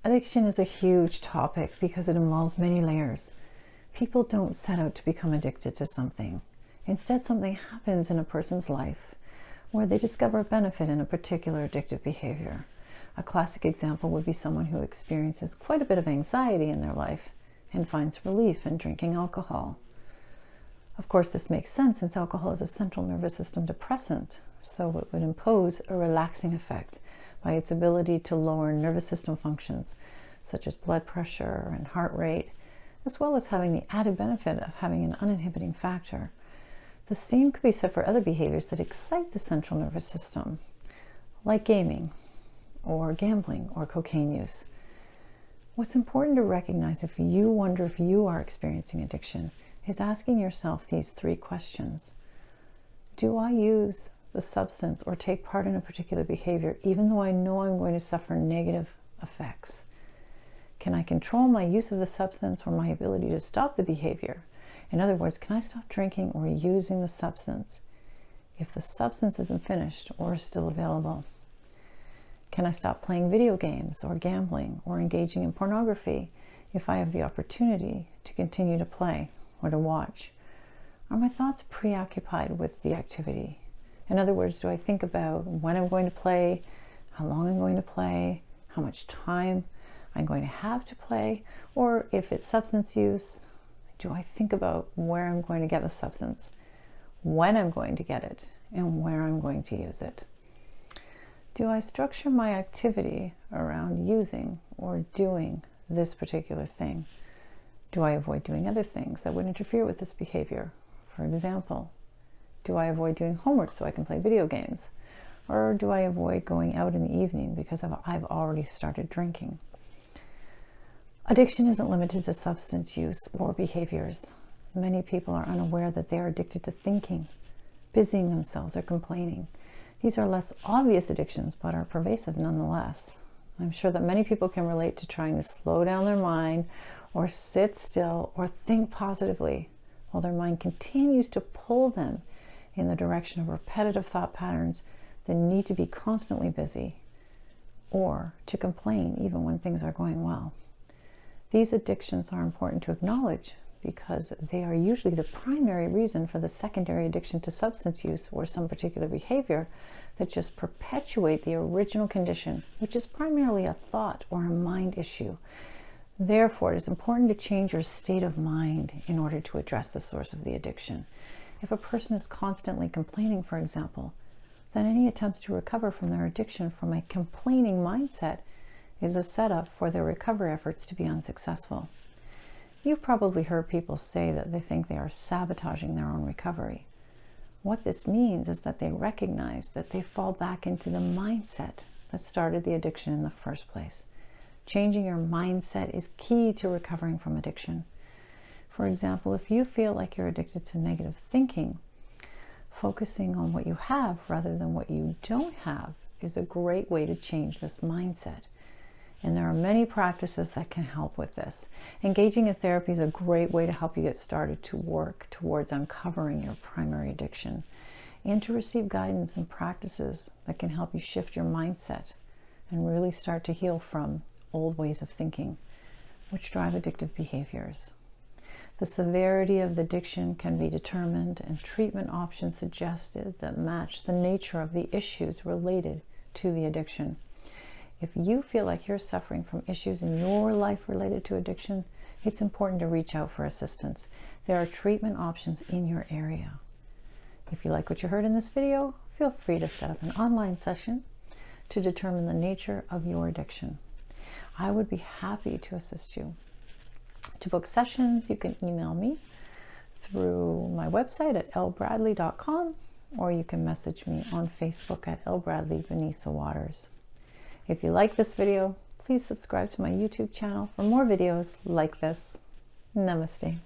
Addiction is a huge topic because it involves many layers. People don't set out to become addicted to something. Instead, something happens in a person's life where they discover a benefit in a particular addictive behavior. A classic example would be someone who experiences quite a bit of anxiety in their life and finds relief in drinking alcohol. Of course, this makes sense since alcohol is a central nervous system depressant, so it would impose a relaxing effect by its ability to lower nervous system functions such as blood pressure and heart rate, as well as having the added benefit of having an uninhibiting factor. The same could be said for other behaviors that excite the central nervous system, like gaming or gambling or cocaine use. What's important to recognize if you wonder if you are experiencing addiction is asking yourself these 3 questions. Do I use the substance or take part in a particular behavior even though I know I'm going to suffer negative effects? Can I control my use of the substance or my ability to stop the behavior? In other words, can I stop drinking or using the substance if the substance isn't finished or is still available? Can I stop playing video games or gambling or engaging in pornography if I have the opportunity to continue to play or to watch? Are my thoughts preoccupied with the activity? In other words, do I think about when I'm going to play, how long I'm going to play, how much time I'm going to have to play, or if it's substance use, do I think about where I'm going to get the substance, when I'm going to get it, and where I'm going to use it? Do I structure my activity around using or doing this particular thing? Do I avoid doing other things that would interfere with this behavior? For example, do I avoid doing homework so I can play video games? Or do I avoid going out in the evening because I've already started drinking? Addiction isn't limited to substance use or behaviors. Many people are unaware that they are addicted to thinking, busying themselves, or complaining. These are less obvious addictions, but are pervasive nonetheless. I'm sure that many people can relate to trying to slow down their mind or sit still or think positively while their mind continues to pull them in the direction of repetitive thought patterns that need to be constantly busy, or to complain even when things are going well. These addictions are important to acknowledge because they are usually the primary reason for the secondary addiction to substance use or some particular behavior that just perpetuate the original condition, which is primarily a thought or a mind issue. Therefore, it is important to change your state of mind in order to address the source of the addiction. If a person is constantly complaining, for example, then any attempts to recover from their addiction from a complaining mindset is a setup for their recovery efforts to be unsuccessful. You've probably heard people say that they think they are sabotaging their own recovery. What this means is that they recognize that they fall back into the mindset that started the addiction in the first place. Changing your mindset is key to recovering from addiction. For example, if you feel like you're addicted to negative thinking, focusing on what you have rather than what you don't have is a great way to change this mindset. And there are many practices that can help with this. Engaging in therapy is a great way to help you get started to work towards uncovering your primary addiction and to receive guidance and practices that can help you shift your mindset and really start to heal from old ways of thinking, which drive addictive behaviors. The severity of the addiction can be determined and treatment options suggested that match the nature of the issues related to the addiction. If you feel like you're suffering from issues in your life related to addiction, it's important to reach out for assistance. There are treatment options in your area. If you like what you heard in this video, feel free to set up an online session to determine the nature of your addiction. I would be happy to assist you. To book sessions, you can email me through my website at lbradley.com, or you can message me on Facebook at lbradley Beneath the Waters. If you like this video, please subscribe to my YouTube channel for more videos like this. Namaste.